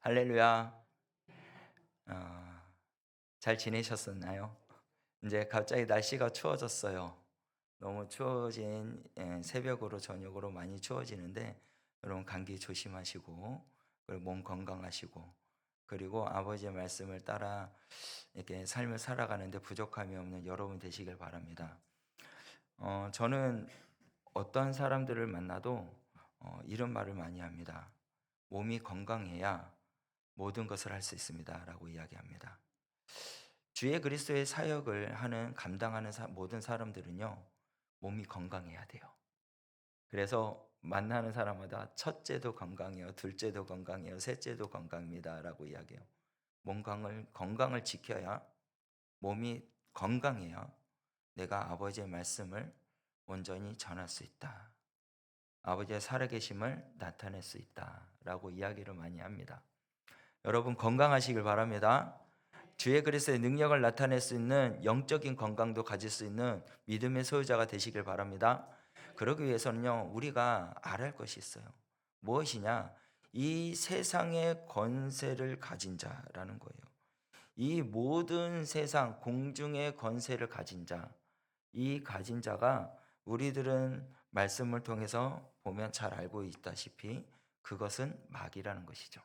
할렐루야. 어, 잘 지내셨었나요? 이제 갑자기 날씨가 추워졌어요. 너무 추워진 새벽으로 저녁으로 많이 추워지는데 여러분 감기 조심하시고 그리고 몸 건강하시고 그리고 아버지의 말씀을 따라 이렇게 삶을 살아가는데 부족함이 없는 여러분 되시길 바랍니다. 저는 어떤 사람들을 만나도 이런 말을 많이 합니다. 몸이 건강해야 모든 것을 할 수 있습니다라고 이야기합니다. 주의 그리스도의 사역을 감당하는 모든 사람들은요, 몸이 건강해야 돼요. 그래서 만나는 사람마다 첫째도 건강해요, 둘째도 건강해요, 셋째도 건강입니다라고 이야기해요. 건강을 지켜야, 몸이 건강해야 내가 아버지의 말씀을 온전히 전할 수 있다. 아버지의 살아계심을 나타낼 수 있다라고 이야기를 많이 합니다. 여러분 건강하시길 바랍니다. 주의 그리스도의 능력을 나타낼 수 있는 영적인 건강도 가질 수 있는 믿음의 소유자가 되시길 바랍니다. 그러기 위해서는요, 우리가 알아야 할 것이 있어요. 무엇이냐? 이 세상의 권세를 가진 자라는 거예요. 이 모든 세상 공중의 권세를 가진 자, 이 가진 자가 우리들은 말씀을 통해서 보면 잘 알고 있다시피 그것은 마귀라는 것이죠.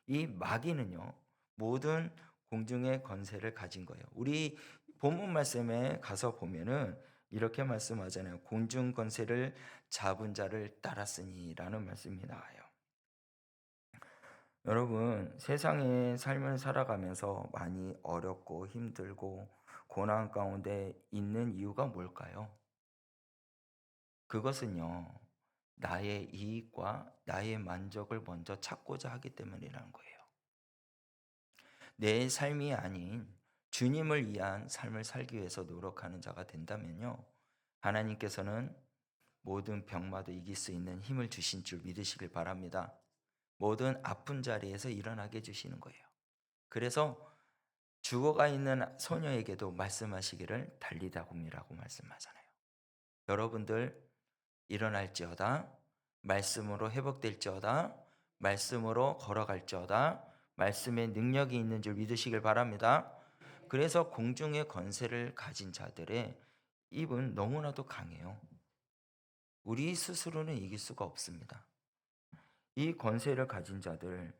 이 마귀는요, 모든 공중의 권세를 가진 거예요. 우리 본문 말씀에 가서 보면은 이렇게 말씀하잖아요. 공중 권세를 잡은 자를 따랐으니라는 말씀이 나와요. 여러분, 세상의 삶을 살아가면서 많이 어렵고 힘들고 고난 가운데 있는 이유가 뭘까요? 그것은요, 나의 이익과 나의 만족을 먼저 찾고자 하기 때문이라는 거예요. 내 삶이 아닌 주님을 위한 삶을 살기 위해서 노력하는 자가 된다면요, 하나님께서는 모든 병마도 이길 수 있는 힘을 주신 줄 믿으시길 바랍니다. 모든 아픈 자리에서 일어나게 해주시는 거예요. 그래서 죽어가 있는 소녀에게도 말씀하시기를 달리다 곰이라고 말씀하잖아요. 여러분들 일어날지어다, 말씀으로 회복될지어다, 말씀으로 걸어갈지어다, 말씀의 능력이 있는 줄 믿으시길 바랍니다. 그래서 공중의 권세를 가진 자들의 입은 너무나도 강해요. 우리 스스로는 이길 수가 없습니다. 이 권세를 가진 자들은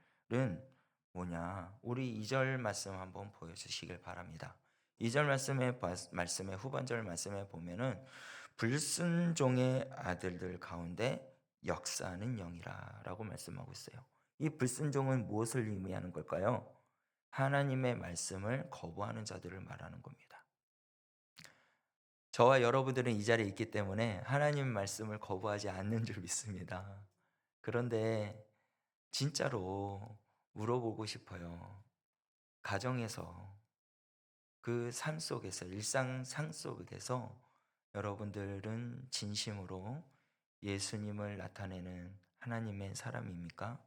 뭐냐? 우리 2절 말씀 한번 보여주시길 바랍니다. 2절 말씀의 후반절 말씀에 보면은 불순종의 아들들 가운데 역사하는 영이라라고 말씀하고 있어요. 이 불순종은 무엇을 의미하는 걸까요? 하나님의 말씀을 거부하는 자들을 말하는 겁니다. 저와 여러분들은 이 자리에 있기 때문에 하나님 말씀을 거부하지 않는 줄 믿습니다. 그런데 진짜로 물어보고 싶어요. 가정에서 그 삶 속에서 일상 삶 속에서 여러분들은 진심으로 예수님을 나타내는 하나님의 사람입니까?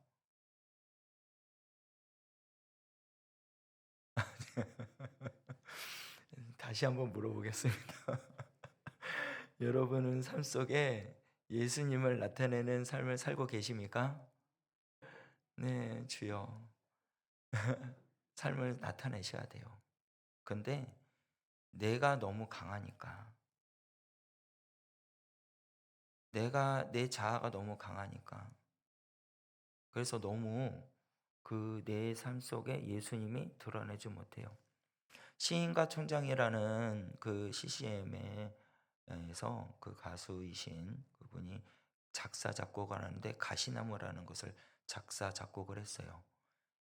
다시 한번 물어보겠습니다. 여러분은 삶 속에 예수님을 나타내는 삶을 살고 계십니까? 네, 주여. 삶을 나타내셔야 돼요. 근데 내가 너무 강하니까, 내 자아가 너무 강하니까, 그래서 너무 그 내 삶 속에 예수님이 드러내지 못해요. 시인과 촌장이라는 그 CCM에서 그 가수이신 그분이 작사 작곡을 하는데 가시나무라는 것을 작사 작곡을 했어요.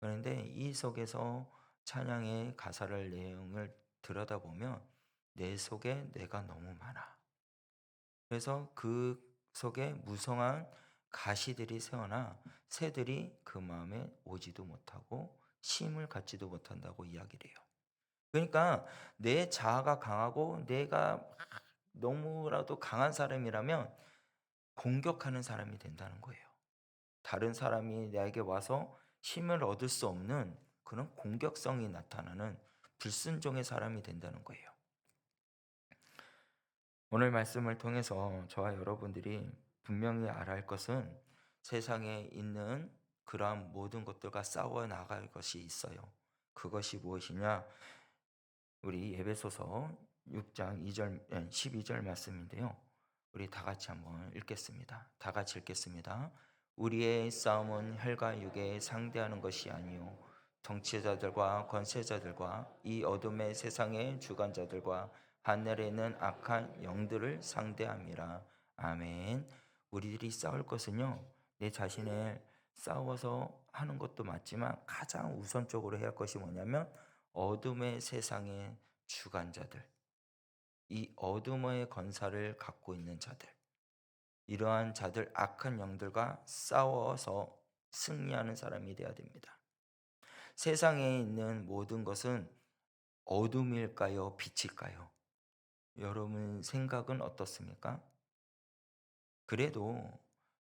그런데 이 속에서 찬양의 가사를 내용을 들여다보면 내 속에 내가 너무 많아. 그래서 그 속에 무성한 가시들이 새어나 새들이 그 마음에 오지도 못하고 심을 갖지도 못한다고 이야기를 해요. 그러니까 내 자아가 강하고 내가 너무라도 강한 사람이라면 공격하는 사람이 된다는 거예요. 다른 사람이 나에게 와서 힘을 얻을 수 없는 그런 공격성이 나타나는 불순종의 사람이 된다는 거예요. 오늘 말씀을 통해서 저와 여러분들이 분명히 알아야 할 것은 세상에 있는 그러한 모든 것들과 싸워 나갈 것이 있어요. 그것이 무엇이냐? 우리 에베소서 6장 2절 12절 말씀인데요. 우리 다 같이 한번 읽겠습니다. 다 같이 읽겠습니다. 우리의 싸움은 혈과 육에 상대하는 것이 아니요 통치자들과 권세자들과 이 어둠의 세상의 주관자들과 하늘에 있는 악한 영들을 상대함이라. 아멘. 우리들이 싸울 것은요, 내 자신을 싸워서 하는 것도 맞지만 가장 우선적으로 해야 할 것이 뭐냐면 어둠의 세상의 주관자들, 이 어둠의 권사를 갖고 있는 자들, 이러한 자들, 악한 영들과 싸워서 승리하는 사람이 되어야 됩니다. 세상에 있는 모든 것은 어둠일까요? 빛일까요? 여러분 생각은 어떻습니까? 그래도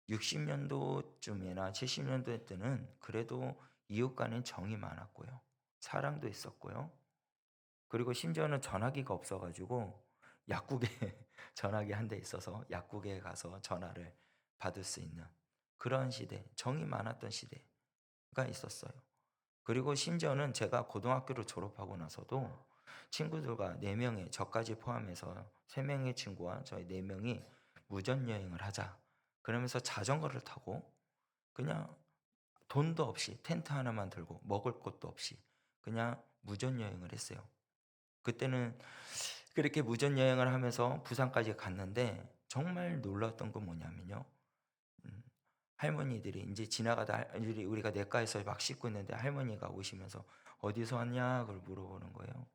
60년도쯤이나 70년도 때는 그래도 이웃 간엔 정이 많았고요. 사랑도 있었고요. 그리고 심지어는 전화기가 없어가지고 약국에 전화기 한 대 있어서 약국에 가서 전화를 받을 수 있는 그런 시대, 정이 많았던 시대가 있었어요. 그리고 심지어는 제가 고등학교를 졸업하고 나서도 친구들과 4명의 저까지 포함해서 3명의 친구와 저희 4명이 무전여행을 하자. 그러면서 자전거를 타고 그냥 돈도 없이 텐트 하나만 들고 먹을 것도 없이 그냥 무전여행을 했어요. 그때는 그렇게 무전여행을 하면서 부산까지 갔는데 정말 놀랐던 건 뭐냐면요. 음, 할머니들이 이제 지나가다 우리가 냇가에서 막 씻고 있는데 할머니가 오시면서 어디서 왔냐 그걸 물어보는 거예요.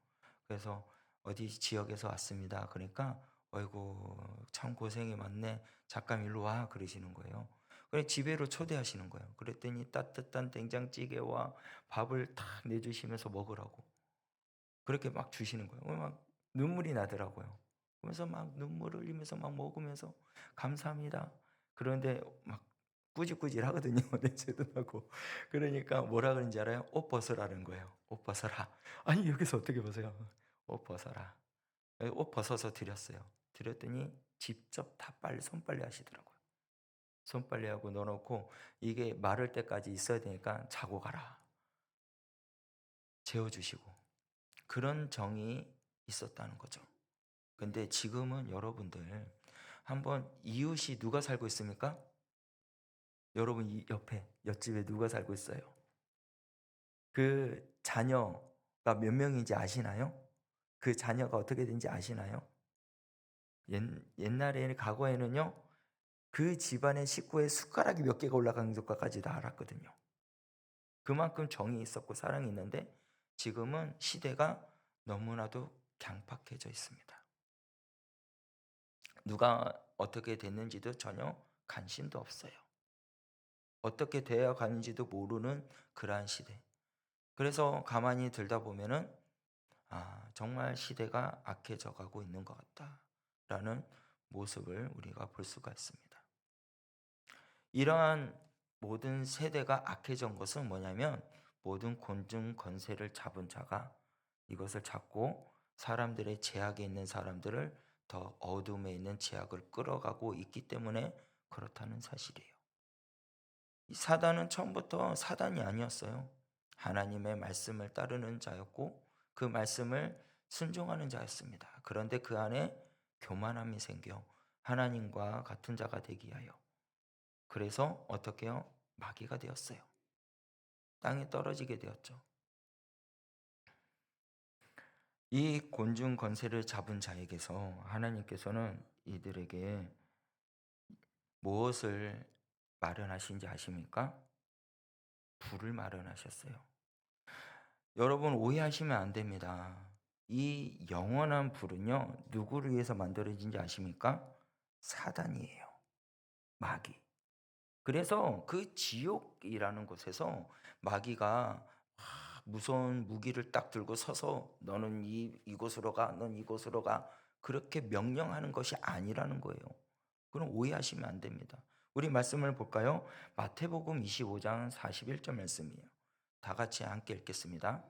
그래서 어디 지역에서 왔습니다. 그러니까 어이구 참 고생이 많네. 잠깐 일로 와 그러시는 거예요. 그래 집에로 초대하시는 거예요. 그랬더니 따뜻한 된장찌개와 밥을 탁 내주시면서 먹으라고 그렇게 막 주시는 거예요. 막 눈물이 나더라고요. 그러면서 막 눈물을 흘리면서 막 먹으면서 감사합니다. 그런데 막 꾸질꾸질하거든요. 냄새도 나고. 그러니까 뭐라 그런지 알아요? 옷 벗으라는 거예요. 옷 벗어라. 아니 여기서 어떻게 벗어요? 옷 벗어라. 옷 벗어서 드렸어요. 드렸더니 직접 다 손빨래 하시더라고요. 손빨래하고 넣어놓고 이게 마를 때까지 있어야 되니까 자고 가라. 재워주시고. 그런 정이 있었다는 거죠. 근데 지금은 여러분들 한번 이웃이 누가 살고 있습니까? 여러분 이 옆에 옆집에 누가 살고 있어요? 그 자녀가 몇 명인지 아시나요? 그 자녀가 어떻게 된지 아시나요? 옛날에는 과거에는요. 그 집안의 식구의 숟가락이 몇 개가 올라가는 것까지 다 알았거든요. 그만큼 정이 있었고 사랑이 있는데 지금은 시대가 너무나도 강팍해져 있습니다. 누가 어떻게 됐는지도 전혀 관심도 없어요. 어떻게 되어 가는지도 모르는 그러한 시대. 그래서 가만히 들다 보면은 정말 시대가 악해져 가고 있는 것 같다라는 모습을 우리가 볼 수가 있습니다. 이러한 모든 세대가 악해진 것은 뭐냐면 모든 곤중 권세를 잡은 자가 이것을 잡고 사람들의 제약에 있는 사람들을 더 어둠에 있는 제약을 끌어가고 있기 때문에 그렇다는 사실이에요. 이 사단은 처음부터 사단이 아니었어요. 하나님의 말씀을 따르는 자였고 그 말씀을 순종하는 자였습니다. 그런데 그 안에 교만함이 생겨 하나님과 같은 자가 되기 위하여 그래서 어떻게요? 마귀가 되었어요. 땅에 떨어지게 되었죠. 이 곤중 권세를 잡은 자에게서 하나님께서는 이들에게 무엇을 마련하신지 아십니까? 불을 마련하셨어요. 여러분 오해하시면 안 됩니다. 이 영원한 불은요, 누구를 위해서 만들어진지 아십니까? 사단이에요. 마귀. 그래서 그 지옥이라는 곳에서 마귀가 무서운 무기를 딱 들고 서서 너는 이곳으로 가, 넌 이곳으로 가. 그렇게 명령하는 것이 아니라는 거예요. 그럼 오해하시면 안 됩니다. 우리 말씀을 볼까요? 마태복음 25장 41절 말씀이에요. 다 같이 함께 읽겠습니다.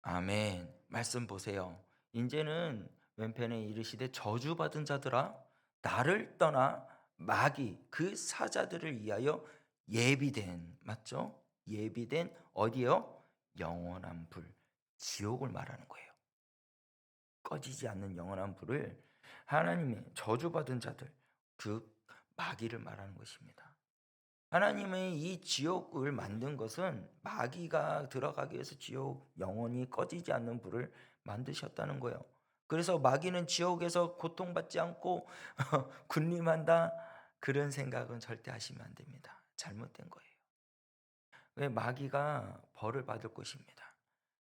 아멘. 말씀 보세요. 이제는 왼편에 이르시되 저주받은 자들아 나를 떠나 마귀 그 사자들을 위하여 예비된, 맞죠? 예비된 어디요? 영원한 불, 지옥을 말하는 거예요. 꺼지지 않는 영원한 불을 하나님의 저주받은 자들, 그 마귀를 말하는 것입니다. 하나님의 이 지옥을 만든 것은 마귀가 들어가기 위해서 지옥 영원히 꺼지지 않는 불을 만드셨다는 거예요. 그래서 마귀는 지옥에서 고통받지 않고 군림한다, 그런 생각은 절대 하시면 안 됩니다. 잘못된 거예요. 왜? 마귀가 벌을 받을 것입니다.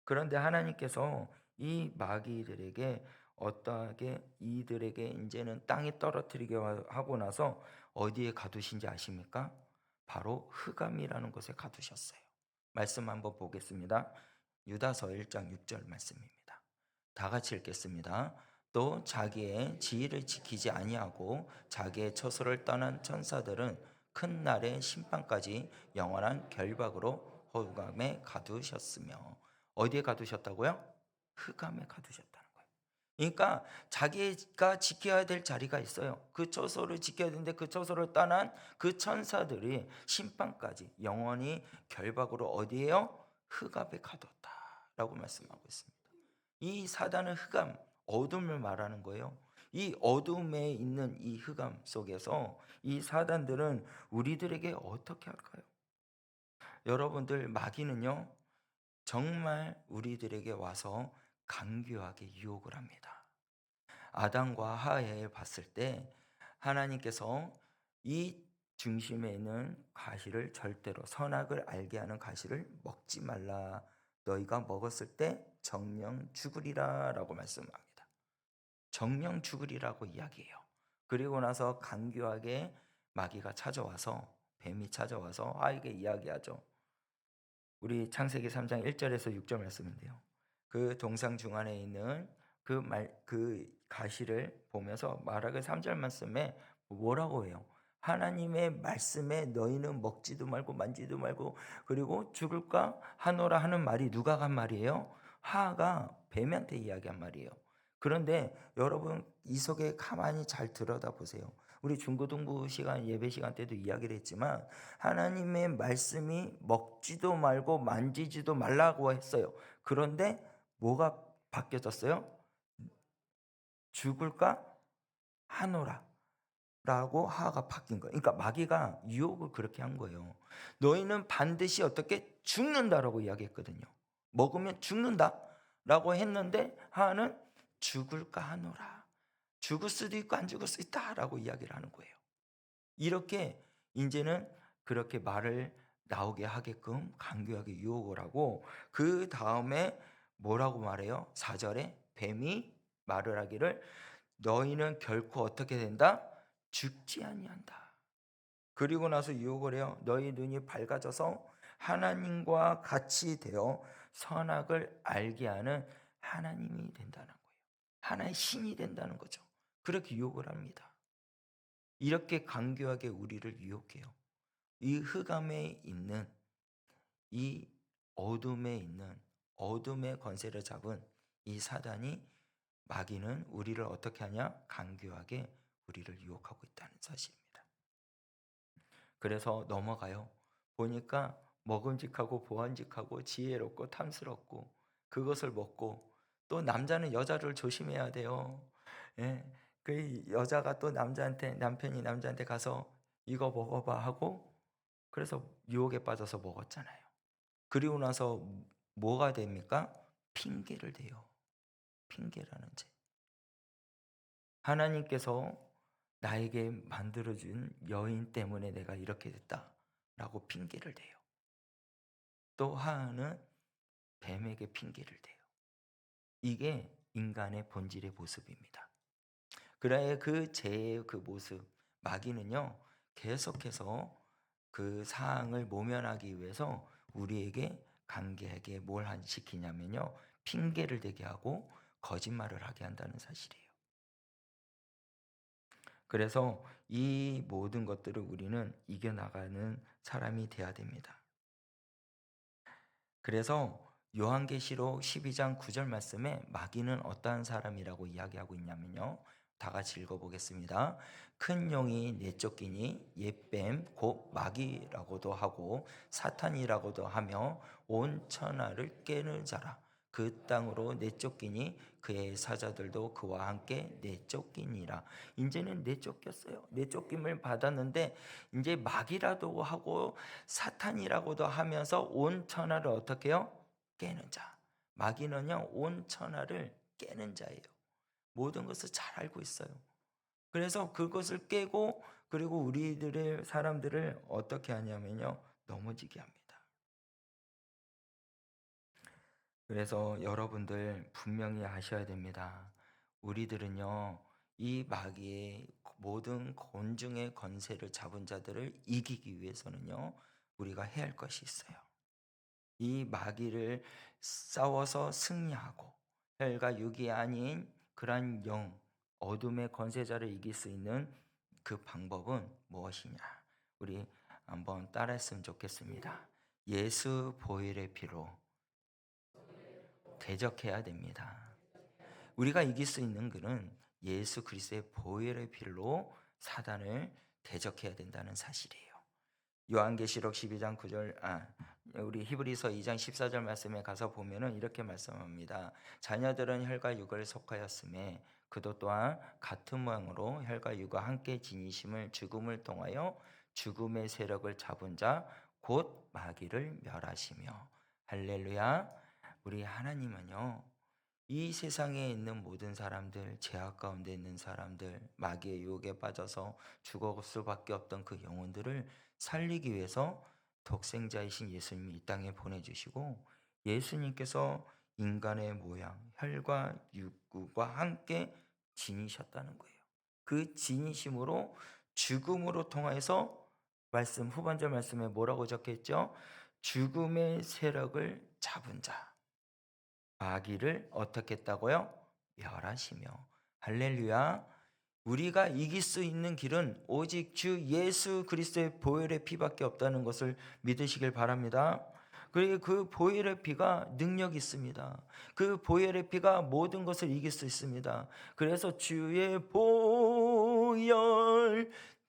그런데 하나님께서 이 마귀들에게 어떠하게 이들에게 이제는 땅에 떨어뜨리게 하고 나서 어디에 가두신지 아십니까? 바로 흑암이라는 곳에 가두셨어요. 말씀 한번 보겠습니다. 유다서 1장 6절 말씀입니다. 다 같이 읽겠습니다. 또 자기의 지위를 지키지 아니하고 자기의 처소를 떠난 천사들은 큰 날의 심판까지 영원한 결박으로 흑암에 가두셨으며, 어디에 가두셨다고요? 흑암에 가두셨다는 거예요. 그러니까 자기가 지켜야 될 자리가 있어요. 그 처소를 지켜야 되는데 그 처소를 떠난 그 천사들이 심판까지 영원히 결박으로 어디에요? 흑암에 가뒀다라고 말씀하고 있습니다. 이 사단은 흑암, 어둠을 말하는 거예요. 이 어둠에 있는 이 흑암 속에서 이 사단들은 우리들에게 어떻게 할까요? 여러분들, 마귀는요 정말 우리들에게 와서 간교하게 유혹을 합니다. 아담과 하와에 봤을 때 하나님께서 이 중심에 있는 가시를, 절대로 선악을 알게 하는 가시를 먹지 말라, 너희가 먹었을 때 정령 죽으리라 라고 말씀합니다. 정령 죽으리라고 이야기해요. 그리고 나서 간교하게 마귀가 찾아와서, 뱀이 찾아와서 하에게 이야기하죠. 우리 창세기 3장 1절에서 6절 말씀인데요. 그 동상 중앙에 있는 그 가시를 보면서 말하기 3절 말씀에 뭐라고 해요? 하나님의 말씀에 너희는 먹지도 말고 만지도 말고 그리고 죽을까 하노라 하는 말이 누가 한 말이에요? 하가 뱀한테 이야기한 말이에요. 그런데 여러분, 이 속에 가만히 잘 들여다 보세요. 우리 중고등부 시간, 예배 시간 때도 이야기를 했지만 하나님의 말씀이 먹지도 말고 만지지도 말라고 했어요. 그런데 뭐가 바뀌어졌어요? 죽을까 하노라 라고 하가 바뀐 거예요. 그러니까 마귀가 유혹을 그렇게 한 거예요. 너희는 반드시 어떻게 죽는다라고 이야기했거든요. 먹으면 죽는다라고 했는데 하는 죽을까 하노라. 죽을 수도 있고 안 죽을 수 있다라고 이야기를 하는 거예요. 이렇게 이제는 그렇게 말을 나오게 하게끔 간교하게 유혹을 하고, 그 다음에 뭐라고 말해요? 4절에 뱀이 말을 하기를 너희는 결코 어떻게 된다? 죽지 아니한다. 그리고 나서 유혹을 해요. 너희 눈이 밝아져서 하나님과 같이 되어 선악을 알게 하는 하나님이 된다는 거예요. 하나의 신이 된다는 거죠. 그렇게 유혹을 합니다. 이렇게 간교하게 우리를 유혹해요. 이 흑암에 있는, 이 어둠에 있는, 어둠의 권세를 잡은 이 사단이, 마귀는 우리를 어떻게 하냐? 간교하게 우리를 유혹하고 있다는 사실입니다. 그래서 넘어가요. 보니까 먹음직하고 보안직하고 지혜롭고 탐스럽고, 그것을 먹고, 또 남자는 여자를 조심해야 돼요. 예. 그 여자가 또 남자한테, 남편이 남자한테 가서 이거 먹어봐 하고, 그래서 유혹에 빠져서 먹었잖아요. 그리고 나서 뭐가 됩니까? 핑계를 대요. 핑계라는 죄. 하나님께서 나에게 만들어준 여인 때문에 내가 이렇게 됐다라고 핑계를 대요. 또 하나는 뱀에게 핑계를 대요. 이게 인간의 본질의 모습입니다. 그래, 그 죄의 그 모습, 마귀는요 계속해서 그 사항을 모면하기 위해서 우리에게 관계에게 뭘 시키냐면요, 핑계를 대게 하고 거짓말을 하게 한다는 사실이에요. 그래서 이 모든 것들을 우리는 이겨나가는 사람이 돼야 됩니다. 그래서 요한계시록 12장 9절 말씀에 마귀는 어떠한 사람이라고 이야기하고 있냐면요, 다 같이 읽어보겠습니다. 큰 용이 내쫓기니 옛뱀 곧 마귀라고도 하고 사탄이라고도 하며 온 천하를 깨는 자라. 그 땅으로 내쫓기니 그의 사자들도 그와 함께 내쫓기니라. 이제는 내쫓겼어요. 내쫓김을 받았는데 이제 마귀라도 하고 사탄이라고도 하면서 온 천하를 어떻게 해요? 깨는 자. 마귀는요, 온 천하를 깨는 자예요. 모든 것을 잘 알고 있어요. 그래서 그것을 깨고, 그리고 우리들의 사람들을 어떻게 하냐면요, 넘어지게 합니다. 그래서 여러분들 분명히 아셔야 됩니다. 우리들은요, 이 마귀의 모든 곤중의 권세를 잡은 자들을 이기기 위해서는요, 우리가 해야 할 것이 있어요. 이 마귀를 싸워서 승리하고 혈과 육이 아닌 그러한 영, 어둠의 권세자를 이길 수 있는 그 방법은 무엇이냐? 우리 한번 따라했으면 좋겠습니다. 예수 보혈의 피로 대적해야 됩니다. 우리가 이길 수 있는 것은 예수 그리스도의 보혈의 피로 사단을 대적해야 된다는 사실이에요. 요한계시록 12장 9절, 우리 히브리서 2장 14절 말씀에 가서 보면은 이렇게 말씀합니다. 자녀들은 혈과 육을 속하였음에 그도 또한 같은 모양으로 혈과 육과 함께 지니심을 죽음을 통하여 죽음의 세력을 잡은 자 곧 마귀를 멸하시며. 할렐루야. 우리 하나님은요, 이 세상에 있는 모든 사람들, 죄악 가운데 있는 사람들, 마귀의 유혹에 빠져서 죽을 수밖에 없던 그 영혼들을 살리기 위해서 독생자이신 예수님이 이 땅에 보내주시고, 예수님께서 인간의 모양, 혈과 육과 함께 지니셨다는 거예요. 그 지니심으로 죽음으로 통해서, 말씀 후반절 말씀에 뭐라고 적혀있죠? 죽음의 세력을 잡은 자, 마귀를 어떻게 했다고요? 멸하시며. 할렐루야. 우리가 이길 수 있는 길은 오직 주 예수 그리스도의 보혈의 피밖에 없다는 것을 믿으시길 바랍니다. 그리고 그 보혈의 피가 능력이 있습니다. 그 보혈의 피가 모든 것을 이길 수 있습니다. 그래서 주의 보혈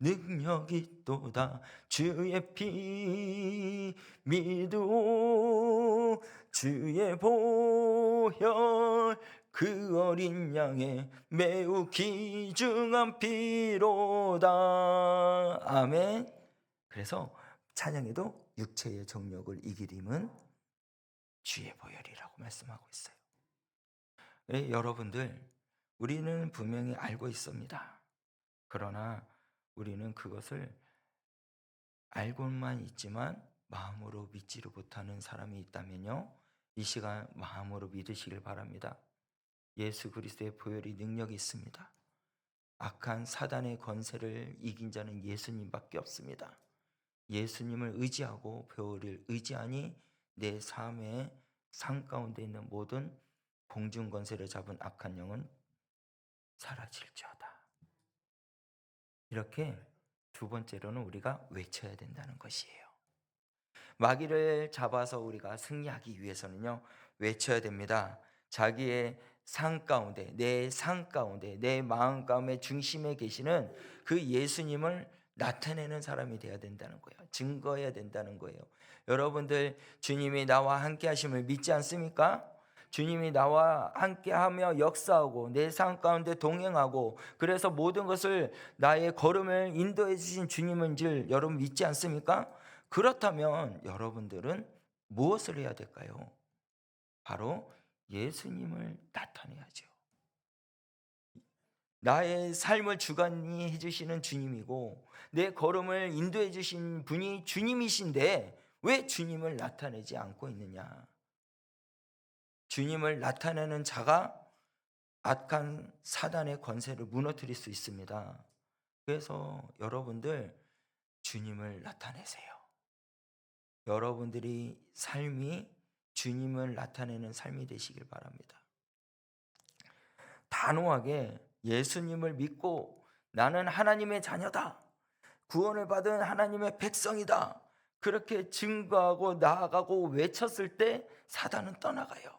능력이 또다. 주의 피 믿으오. 주의 보혈 그 어린 양의 매우 귀중한 피로다. 아멘. 그래서 찬양에도 육체의 정욕을 이기림은 주의 보혈이라고 말씀하고 있어요. 네, 여러분들, 우리는 분명히 알고 있습니다. 그러나 우리는 그것을 알고만 있지만 마음으로 믿지를 못하는 사람이 있다면요, 이 시간 마음으로 믿으시길 바랍니다. 예수 그리스도의 보혈이 능력이 있습니다. 악한 사단의 권세를 이긴 자는 예수님밖에 없습니다. 예수님을 의지하고 보혈을 의지하니 내 삶의 상 가운데 있는 모든 공중 권세를 잡은 악한 영은 사라질지어다. 이렇게 두 번째로는 우리가 외쳐야 된다는 것이에요. 마귀를 잡아서 우리가 승리하기 위해서는요, 외쳐야 됩니다. 자기의 상 가운데, 내 상 가운데, 내 마음 가운데 중심에 계시는 그 예수님을 나타내는 사람이 되어야 된다는 거예요. 증거해야 된다는 거예요. 여러분들, 주님이 나와 함께 하심을 믿지 않습니까? 주님이 나와 함께하며 역사하고 내 삶 가운데 동행하고, 그래서 모든 것을 나의 걸음을 인도해 주신 주님인 줄 여러분 믿지 않습니까? 그렇다면 여러분들은 무엇을 해야 될까요? 바로 예수님을 나타내야죠. 나의 삶을 주관해 주시는 주님이고 내 걸음을 인도해 주신 분이 주님이신데 왜 주님을 나타내지 않고 있느냐? 주님을 나타내는 자가 악한 사단의 권세를 무너뜨릴 수 있습니다. 그래서 여러분들, 주님을 나타내세요. 여러분들이 삶이 주님을 나타내는 삶이 되시길 바랍니다. 단호하게 예수님을 믿고 나는 하나님의 자녀다, 구원을 받은 하나님의 백성이다, 그렇게 증거하고 나아가고 외쳤을 때 사단은 떠나가요.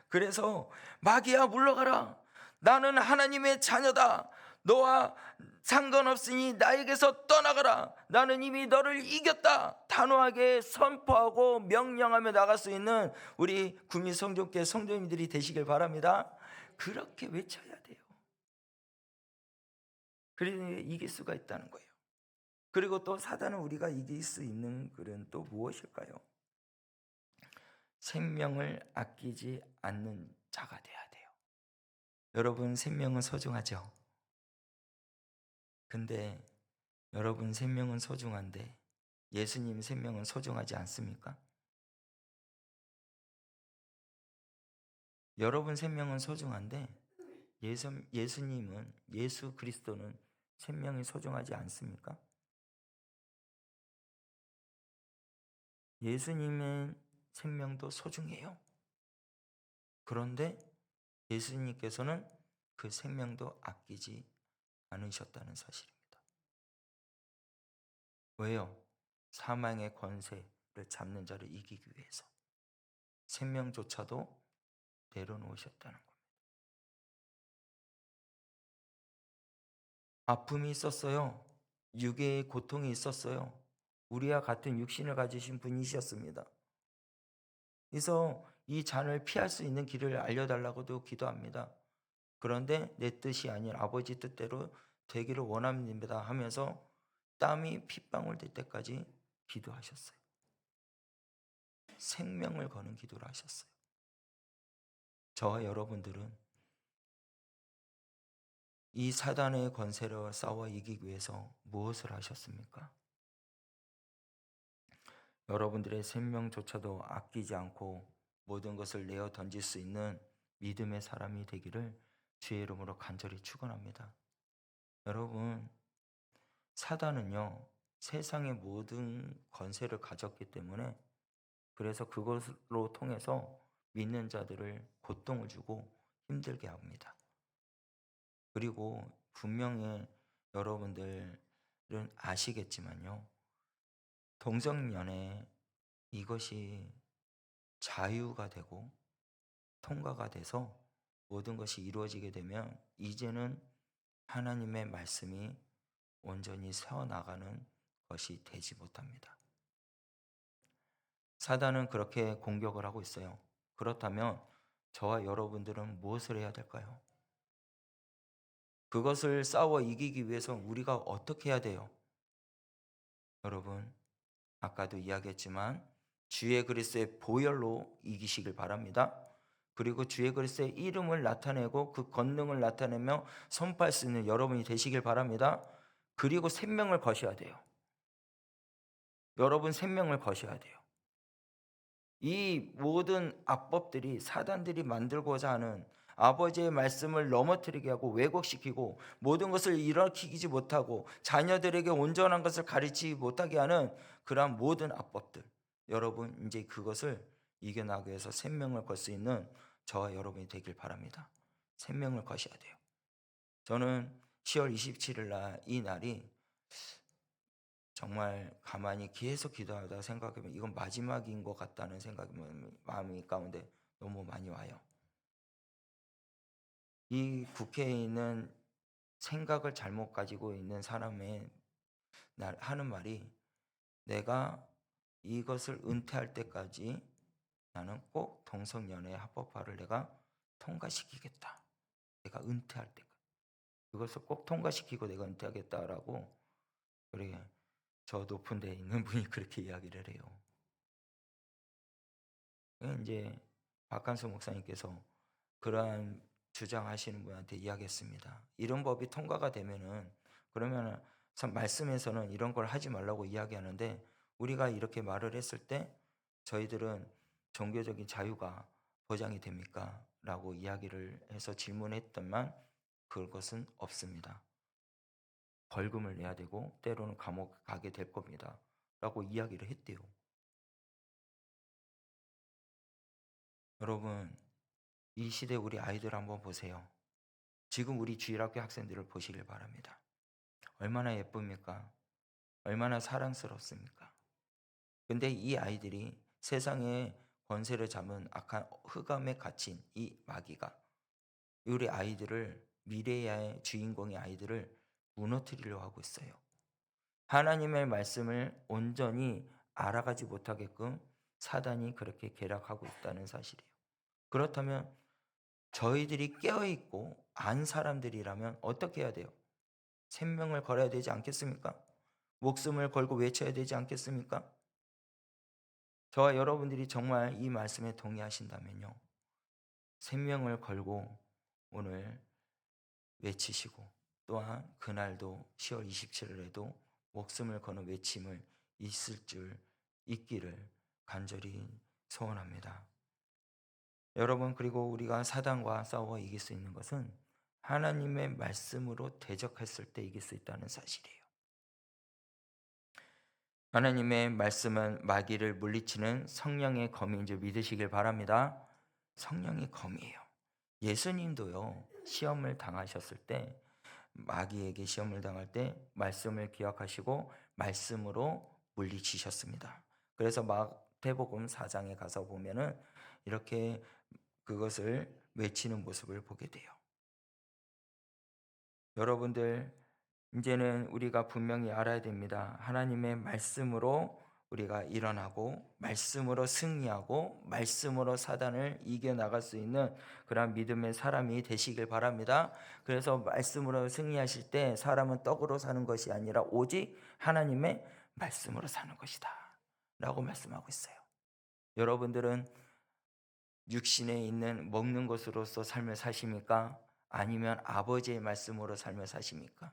그래서 마귀야 물러가라. 나는 하나님의 자녀다. 너와 상관없으니 나에게서 떠나가라. 나는 이미 너를 이겼다. 단호하게 선포하고 명령하며 나갈 수 있는 우리 구미 성전교회 성도님들이 되시길 바랍니다. 그렇게 외쳐야 돼요. 그래야 이길 수가 있다는 거예요. 그리고 또 사단은 우리가 이길 수 있는 글은 또 무엇일까요? 생명을 아끼지 않는 자가 돼야 돼요. 여러분 생명은 소중하죠. 근데 여러분 생명은 소중한데 예수님 생명은 소중하지 않습니까? 여러분 생명은 소중한데 예수님은 예수 그리스도는 생명이 소중하지 않습니까? 예수님의 생명도 소중해요. 그런데 예수님께서는 그 생명도 아끼지 않으셨다는 사실입니다. 왜요? 사망의 권세를 잡는 자를 이기기 위해서 생명조차도 내려놓으셨다는 겁니다. 아픔이 있었어요. 육의 고통이 있었어요. 우리와 같은 육신을 가지신 분이셨습니다. 그래서 이 잔을 피할 수 있는 길을 알려달라고도 기도합니다. 그런데 내 뜻이 아닌 아버지 뜻대로 되기를 원합니다 하면서 땀이 핏방울 될 때까지 기도하셨어요. 생명을 거는 기도를 하셨어요. 저와 여러분들은 이 사단의 권세를 싸워 이기기 위해서 무엇을 하셨습니까? 여러분들의 생명조차도 아끼지 않고 모든 것을 내어 던질 수 있는 믿음의 사람이 되기를 주의 이름으로 간절히 축원합니다. 여러분, 사단은요 세상의 모든 권세를 가졌기 때문에 그래서 그것으로 통해서 믿는 자들을 고통을 주고 힘들게 합니다. 그리고 분명히 여러분들은 아시겠지만요, 동성연애 이것이 자유가 되고 통과가 돼서 모든 것이 이루어지게 되면 이제는 하나님의 말씀이 온전히 세워나가는 것이 되지 못합니다. 사단은 그렇게 공격을 하고 있어요. 그렇다면 저와 여러분들은 무엇을 해야 될까요? 그것을 싸워 이기기 위해서 우리가 어떻게 해야 돼요? 여러분, 아까도 이야기했지만 주의 그리스도의 보혈로 이기시길 바랍니다. 그리고 주의 그리스도의 이름을 나타내고 그 권능을 나타내며 선포할 수 있는 여러분이 되시길 바랍니다. 그리고 생명을 거셔야 돼요. 여러분 생명을 거셔야 돼요. 이 모든 악법들이 사단들이 만들고자 하는 아버지의 말씀을 넘어뜨리게 하고 왜곡시키고 모든 것을 일으키지 못하고 자녀들에게 온전한 것을 가르치지 못하게 하는 그러한 모든 악법들, 여러분 이제 그것을 이겨나가기 위해서 생명을 걸 수 있는 저와 여러분이 되길 바랍니다. 생명을 거셔야 돼요. 저는 10월 27일 날 이 날이 정말 가만히 계속 기도하다 생각해보면 이건 마지막인 것 같다는 생각이 마음이 가운데 너무 많이 와요. 이 국회에 있는 생각을 잘못 가지고 있는 사람의 하는 말이 내가 이것을 은퇴할 때까지 나는 꼭 동성연애 합법화를 내가 통과시키겠다. 내가 은퇴할 때까지 그것을 꼭 통과시키고 내가 은퇴하겠다라고 그래 저 높은 데 있는 분이 그렇게 이야기를 해요. 이제 박한수 목사님께서 그러한 주장하시는 분한테 이야기했습니다. 이런 법이 통과가 되면은 그러면 말씀에서는 이런 걸 하지 말라고 이야기하는데 우리가 이렇게 말을 했을 때 저희들은 종교적인 자유가 보장이 됩니까? 라고 이야기를 해서 질문했더만 그것은 없습니다. 벌금을 내야 되고 때로는 감옥 가게 될 겁니다. 라고 이야기를 했대요. 여러분, 이 시대 우리 아이들 한번 보세요. 지금 우리 주일학교 학생들을 보시길 바랍니다. 얼마나 예쁩니까? 얼마나 사랑스럽습니까? 근데 이 아이들이 세상에 권세를 잡은 악한 흑암에 갇힌 이 마귀가 우리 아이들을, 미래의 주인공의 아이들을 무너뜨리려 하고 있어요. 하나님의 말씀을 온전히 알아가지 못하게끔 사단이 그렇게 계략하고 있다는 사실이에요. 그렇다면 저희들이 깨어있고 안 사람들이라면 어떻게 해야 돼요? 생명을 걸어야 되지 않겠습니까? 목숨을 걸고 외쳐야 되지 않겠습니까? 저와 여러분들이 정말 이 말씀에 동의하신다면요, 생명을 걸고 오늘 외치시고, 또한 그날도 10월 27일에도 목숨을 거는 외침을 있을 줄 있기를 간절히 소원합니다. 여러분, 그리고 우리가 사단과 싸워 이길 수 있는 것은 하나님의 말씀으로 대적했을 때 이길 수 있다는 사실이에요. 하나님의 말씀은 마귀를 물리치는 성령의 검인 줄 믿으시길 바랍니다. 성령의 검이에요. 예수님도요, 시험을 당하셨을 때, 마귀에게 시험을 당할 때 말씀을 기억하시고 말씀으로 물리치셨습니다. 그래서 마태복음 4장에 가서 보면은 이렇게 그것을 외치는 모습을 보게 돼요. 여러분들, 이제는 우리가 분명히 알아야 됩니다. 하나님의 말씀으로 우리가 일어나고 말씀으로 승리하고 말씀으로 사단을 이겨나갈 수 있는 그런 믿음의 사람이 되시길 바랍니다. 그래서 말씀으로 승리하실 때 사람은 떡으로 사는 것이 아니라 오직 하나님의 말씀으로 사는 것이다 라고 말씀하고 있어요. 여러분들은 육신에 있는 먹는 것으로서 삶을 사십니까? 아니면 아버지의 말씀으로 삶을 사십니까?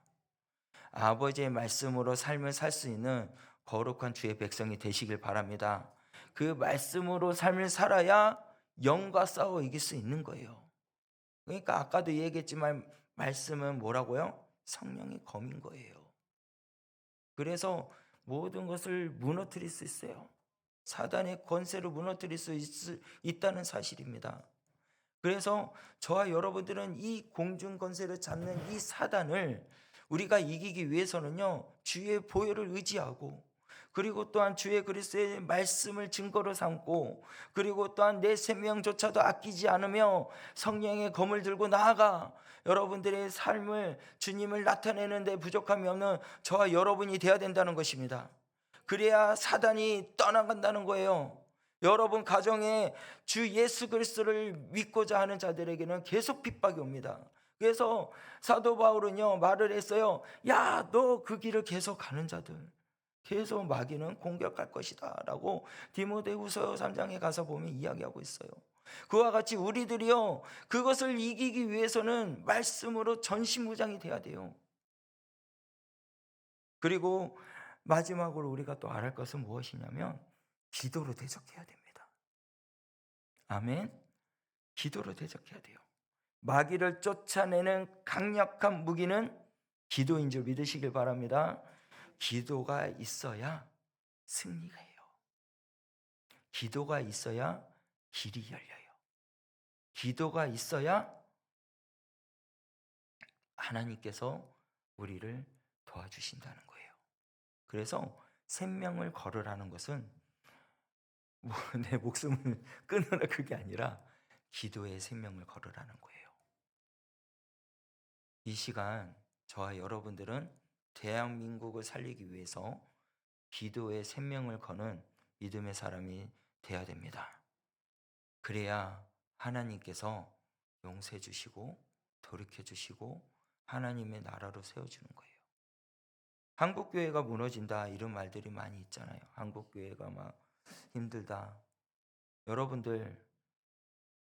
아버지의 말씀으로 삶을 살 수 있는 거룩한 주의 백성이 되시길 바랍니다. 그 말씀으로 삶을 살아야 영과 싸워 이길 수 있는 거예요. 그러니까 아까도 얘기했지만 말씀은 뭐라고요? 성령의 검인 거예요. 그래서 모든 것을 무너뜨릴 수 있어요. 사단의 권세를 무너뜨릴 수 있다는 사실입니다. 그래서 저와 여러분들은 이 공중 권세를 잡는 이 사단을 우리가 이기기 위해서는요, 주의 보혈을 의지하고, 그리고 또한 주의 그리스도의 말씀을 증거로 삼고, 그리고 또한 내 생명조차도 아끼지 않으며 성령의 검을 들고 나아가 여러분들의 삶을, 주님을 나타내는 데 부족함이 없는 저와 여러분이 되어야 된다는 것입니다. 그래야 사단이 떠나간다는 거예요. 여러분 가정에 주 예수 그리스도를 믿고자 하는 자들에게는 계속 핍박이 옵니다. 그래서 사도 바울은요 말을 했어요. 야, 너 그 길을 계속 가는 자들 계속 마귀는 공격할 것이다 라고 디모데후서 3장에 가서 보면 이야기하고 있어요. 그와 같이 우리들이요 그것을 이기기 위해서는 말씀으로 전신무장이 돼야 돼요. 그리고 마지막으로 우리가 또 알할 것은 무엇이냐면 기도로 대적해야 됩니다. 아멘. 기도로 대적해야 돼요. 마귀를 쫓아내는 강력한 무기는 기도인 줄 믿으시길 바랍니다. 기도가 있어야 승리가 해요. 기도가 있어야 길이 열려요. 기도가 있어야 하나님께서 우리를 도와주신다는 거예요. 그래서 생명을 걸으라는 것은 내 목숨을 끊으라 그게 아니라 기도의 생명을 걸으라는 거예요. 이 시간 저와 여러분들은 대한민국을 살리기 위해서 기도의 생명을 거는 믿음의 사람이 되어야 됩니다. 그래야 하나님께서 용서해 주시고 돌이켜 주시고 하나님의 나라로 세워주는 거예요. 한국교회가 무너진다 이런 말들이 많이 있잖아요. 한국교회가 막 힘들다. 여러분들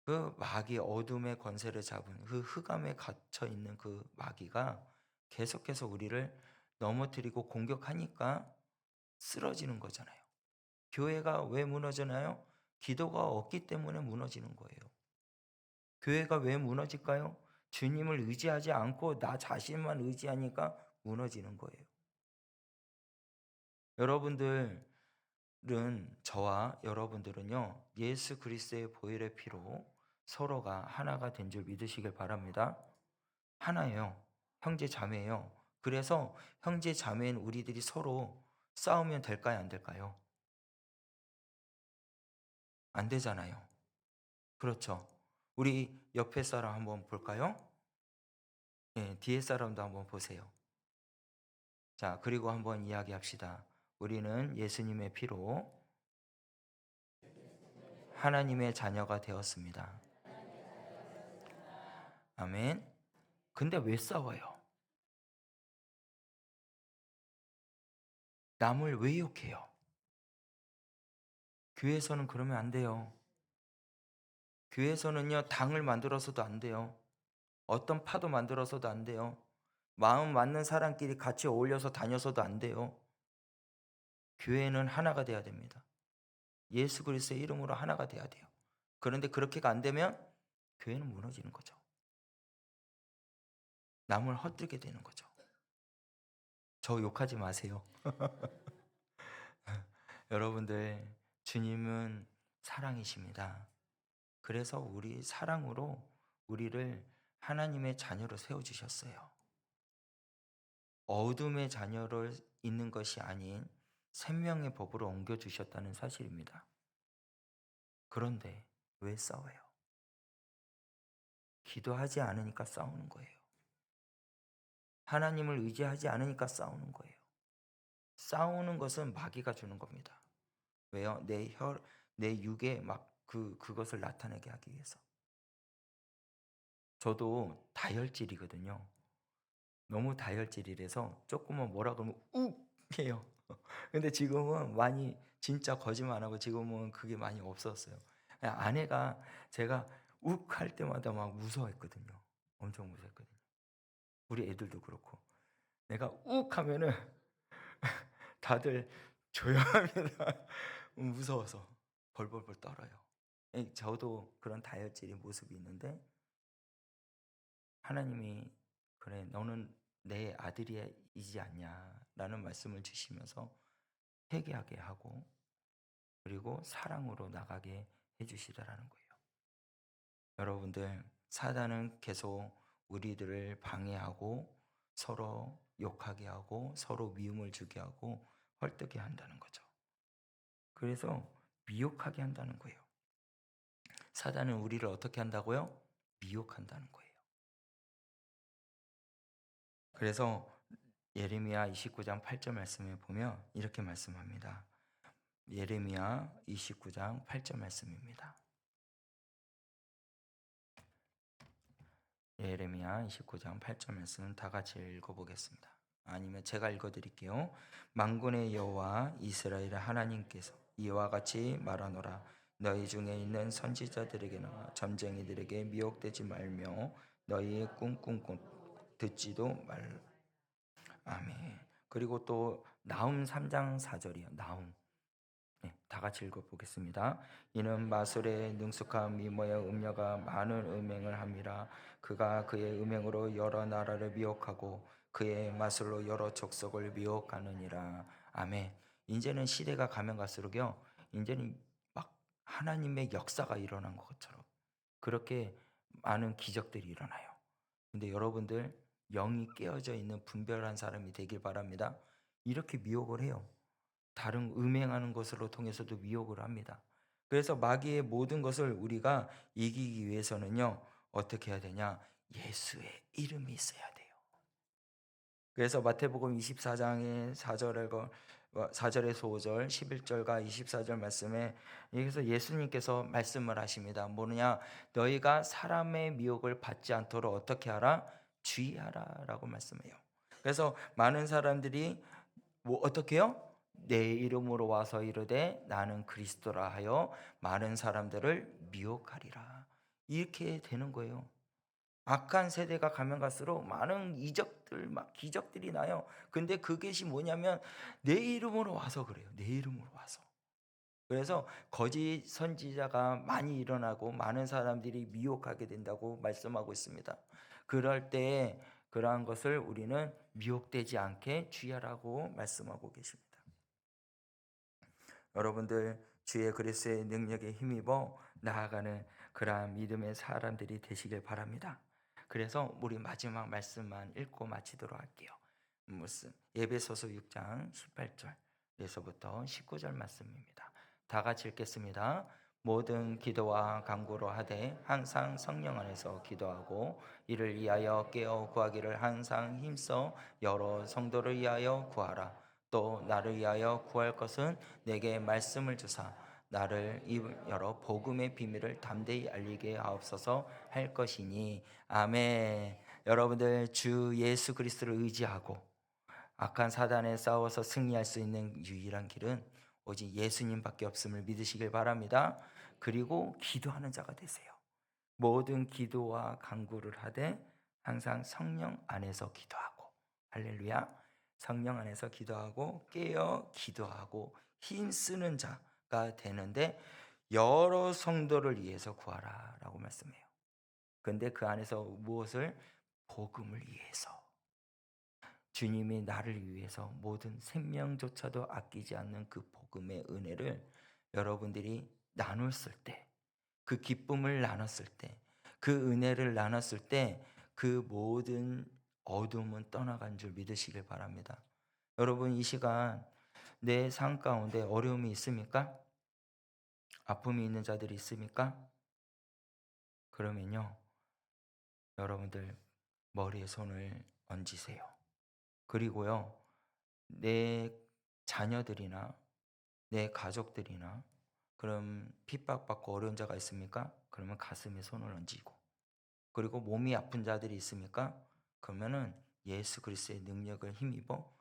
그 마귀 어둠의 권세를 잡은 그 흑암에 갇혀 있는 그 마귀가 계속해서 우리를 넘어뜨리고 공격하니까 쓰러지는 거잖아요. 교회가 왜 무너지나요? 기도가 없기 때문에 무너지는 거예요. 교회가 왜 무너질까요? 주님을 의지하지 않고 나 자신만 의지하니까 무너지는 거예요. 여러분들은 저와 여러분들은요 예수 그리스도의 보혈의 피로 서로가 하나가 된 줄 믿으시길 바랍니다. 하나예요. 형제 자매예요. 그래서 형제 자매인 우리들이 서로 싸우면 될까요, 안 될까요? 안 되잖아요. 그렇죠. 우리 옆에 사람 한번 볼까요? 예, 뒤에 사람도 한번 보세요. 자, 그리고 한번 이야기합시다. 우리는 예수님의 피로 하나님의 자녀가 되었습니다. 아멘. 근데 왜 싸워요? 남을 왜 욕해요? 교회에서는 그러면 안 돼요. 교회에서는요, 당을 만들어서도 안 돼요. 어떤 파도 만들어서도 안 돼요. 마음 맞는 사람끼리 같이 어울려서 다녀서도 안 돼요. 교회는 하나가 돼야 됩니다. 예수 그리스도의 이름으로 하나가 돼야 돼요. 그런데 그렇게가 안 되면 교회는 무너지는 거죠. 남을 헛되게 되는 거죠. 저 욕하지 마세요. 여러분들, 주님은 사랑이십니다. 그래서 우리 사랑으로 우리를 하나님의 자녀로 세워주셨어요. 어둠의 자녀로 있는 것이 아닌 생명의 법으로 옮겨주셨다는 사실입니다. 그런데 왜 싸워요? 기도하지 않으니까 싸우는 거예요. 하나님을 의지하지 않으니까 싸우는 거예요. 싸우는 것은 마귀가 주는 겁니다. 왜요? 내 육에 막 그것을 나타내게 하기 위해서. 저도 다혈질이거든요. 너무 다혈질이라서 조금만 뭐라 그러면 욱 해요. 근데 지금은 많이 진짜 거짓말 안 하고 지금은 그게 많이 없었어요. 아내가 제가 욱 할 때마다 막 무서워했거든요. 엄청 무서웠거든요. 우리 애들도 그렇고. 내가 욱 하면은 다들 조용합니다. 무서워서 벌벌벌 떨어요. 저도 그런 다혈질의 모습이 있는데 하나님이 그래 너는 내 아들이지 않냐라는 말씀을 주시면서 회개하게 하고 그리고 사랑으로 나가게 해주시더라는 거예요. 여러분들 사단은 계속 우리들을 방해하고 서로 욕하게 하고 서로 미움을 주게 하고 헐뜯게 한다는 거죠. 그래서 미혹하게 한다는 거예요. 사단은 우리를 어떻게 한다고요? 미혹한다는 거예요. 그래서 예레미야 29장 8절 말씀에 보면 이렇게 말씀합니다. 예레미야 29장 8절 말씀입니다. 예레미야 29장 8절 말씀 다 같이 읽어보겠습니다. 아니면 제가 읽어드릴게요. 만군의 여호와 이스라엘의 하나님께서 이와 같이 말하노라. 너희 중에 있는 선지자들에게나 점쟁이들에게 미혹되지 말며 너희의 꿈꿈 듣지도 말. 아멘. 그리고 또 나훔 3장 4절이요. 나훔. 네, 다 같이 읽어보겠습니다. 이는 마술의 능숙한 미모의 음녀가 많은 음행을 함이라. 그가 그의 음행으로 여러 나라를 미혹하고 그의 마술로 여러 족속을 미혹하느니라. 아멘. 이제는 시대가 가면 갈수록요. 이제는 막 하나님의 역사가 일어난 것처럼 그렇게 많은 기적들이 일어나요. 근데 여러분들 영이 깨어져 있는 분별한 사람이 되길 바랍니다. 이렇게 미혹을 해요. 다른 음행하는 것으로 통해서도 미혹을 합니다. 그래서 마귀의 모든 것을 우리가 이기기 위해서는요. 어떻게 해야 되냐? 예수의 이름이 있어야 돼요. 그래서 마태복음 24장의 4절에서 5절, 11절과 24절 말씀에 여기서 예수님께서 말씀을 하십니다. 뭐냐? 너희가 사람의 미혹을 받지 않도록 어떻게 하라? 주의하라라고 말씀해요. 그래서 많은 사람들이 뭐 어떻게 해요? 내 이름으로 와서 이르되 나는 그리스도라 하여 많은 사람들을 미혹하리라. 이렇게 되는 거예요. 악한 세대가 가면 갈수록 많은 이적들, 막 기적들이 나요. 근데 그것이 뭐냐면 내 이름으로 와서 그래요. 내 이름으로 와서. 그래서 거짓 선지자가 많이 일어나고 많은 사람들이 미혹하게 된다고 말씀하고 있습니다. 그럴 때 그러한 것을 우리는 미혹되지 않게 주의하라고 말씀하고 계십니다. 여러분들 주의 그리스도의 능력에 힘입어 나아가는 그러한 믿음의 사람들이 되시길 바랍니다. 그래서 우리 마지막 말씀만 읽고 마치도록 할게요. 무슨 에베소서 6장 18절에서부터 19절 말씀입니다. 다 같이 읽겠습니다. 모든 기도와 간구로 하되 항상 성령 안에서 기도하고 이를 위하여 깨어 구하기를 항상 힘써 여러 성도를 위하여 구하라. 또 나를 위하여 구할 것은 내게 말씀을 주사 나를 입을 열어 복음의 비밀을 담대히 알리게 하옵소서 할 것이니. 아멘. 여러분들 주 예수 그리스도를 의지하고 악한 사단에 싸워서 승리할 수 있는 유일한 길은 오직 예수님밖에 없음을 믿으시길 바랍니다. 그리고 기도하는 자가 되세요. 모든 기도와 간구를 하되 항상 성령 안에서 기도하고, 할렐루야, 성령 안에서 기도하고 깨어 기도하고 힘쓰는 자가 되는데 여러 성도를 위해서 구하라 라고 말씀해요. 근데 그 안에서 무엇을? 복음을 위해서. 주님이 나를 위해서 모든 생명조차도 아끼지 않는 그 복음의 은혜를 여러분들이 나눴을 때, 그 기쁨을 나눴을 때, 그 은혜를 나눴을 때 그 모든 어둠은 떠나간 줄 믿으시길 바랍니다. 여러분, 이 시간 내 삶 가운데 어려움이 있습니까? 아픔이 있는 자들이 있습니까? 그러면요, 여러분들 머리에 손을 얹으세요. 그리고요, 내 자녀들이나 내 가족들이나 그럼 핍박받고 어려운 자가 있습니까? 그러면 가슴에 손을 얹고, 그리고 몸이 아픈 자들이 있습니까? 그러면은 예수 그리스도의 능력을 힘입어,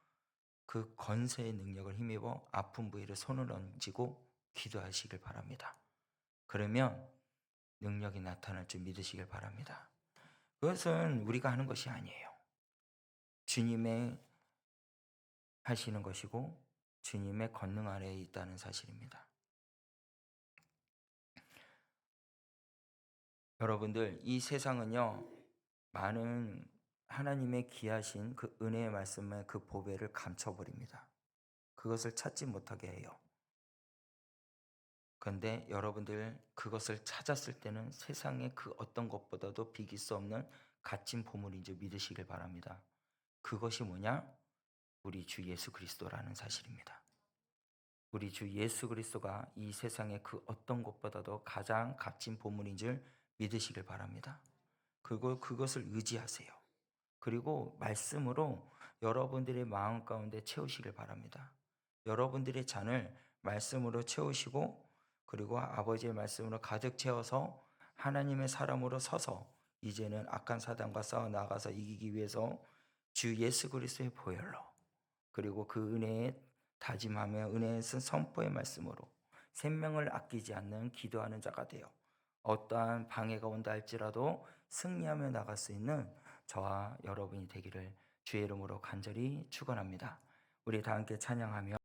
그 권세의 능력을 힘입어 아픈 부위를 손을 얹고 기도하시길 바랍니다. 그러면 능력이 나타날 줄 믿으시길 바랍니다. 그것은 우리가 하는 것이 아니에요. 주님의 하시는 것이고 주님의 권능 아래에 있다는 사실입니다. 여러분들, 이 세상은요, 많은 하나님의 귀하신 그 은혜의 말씀의 그 보배를 감춰버립니다. 그것을 찾지 못하게 해요. 그런데 여러분들 그것을 찾았을 때는 세상의 그 어떤 것보다도 비길 수 없는 값진 보물인 줄 믿으시길 바랍니다. 그것이 뭐냐? 우리 주 예수 그리스도라는 사실입니다. 우리 주 예수 그리스도가 이 세상의 그 어떤 것보다도 가장 값진 보물인 줄 믿으시길 바랍니다. 그리고 그것을 의지하세요. 그리고 말씀으로 여러분들의 마음 가운데 채우시길 바랍니다. 여러분들의 잔을 말씀으로 채우시고, 그리고 아버지의 말씀으로 가득 채워서 하나님의 사람으로 서서 이제는 악한 사단과 싸워 나가서 이기기 위해서 주 예수 그리스도의 보혈로, 그리고 그 은혜에 다짐하며 은혜에 쓴 선포의 말씀으로 생명을 아끼지 않는 기도하는 자가 되어 어떠한 방해가 온다 할지라도 승리하며 나갈 수 있는 저와 여러분이 되기를 주의 이름으로 간절히 축원합니다. 우리 다 함께 찬양하며